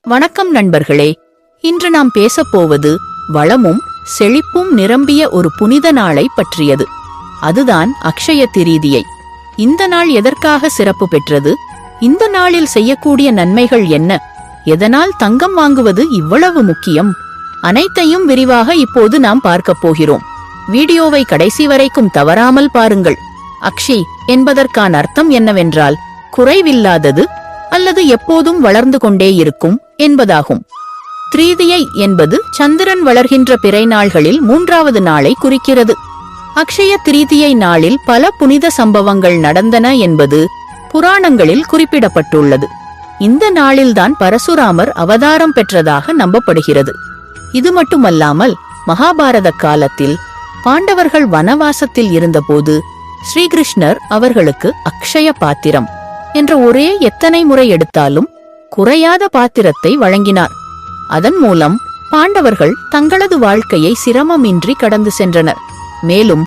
வணக்கம் நண்பர்களே. இன்று நாம் பேசப்போவது வளமும் செழிப்பும் நிரம்பிய ஒரு புனித நாளை பற்றியது. அதுதான் அக்ஷய திரிதியை. இந்த நாள் எதற்காக சிறப்பு பெற்றது? இந்த நாளில் செய்யக்கூடிய நன்மைகள் என்ன? எதனால் தங்கம் வாங்குவது இவ்வளவு முக்கியம்? அனைத்தையும் விரிவாக இப்போது நாம் பார்க்கப் போகிறோம். வீடியோவை கடைசி வரைக்கும் தவறாமல் பாருங்கள். அக்ஷய் என்பதற்கான அர்த்தம் என்னவென்றால் குறைவில்லாதது அல்லது எப்போதும் வளர்ந்து கொண்டே இருக்கும் என்பதாகும். திரிதியை என்பது சந்திரன் வளர்கின்ற பிறை நாள்களில் 3வது நாளை குறிக்கிறது. அக்ஷய திரிதியை நாளில் பல புனித சம்பவங்கள் நடந்தன என்பது புராணங்களில் குறிப்பிடப்பட்டுள்ளது. இந்த நாளில்தான் பரசுராமர் அவதாரம் பெற்றதாக நம்பப்படுகிறது. இது மட்டுமல்லாமல் மகாபாரத காலத்தில் பாண்டவர்கள் வனவாசத்தில் இருந்தபோது ஸ்ரீகிருஷ்ணர் அவர்களுக்கு அக்ஷய பாத்திரம் என்ற ஒரே எத்தனை முறை எடுத்தாலும் குறையாத பாத்திரத்தை வழங்கினார். அதன் மூலம் பாண்டவர்கள் தங்களது வாழ்க்கையை சிரமமின்றி கடந்து சென்றனர். மேலும்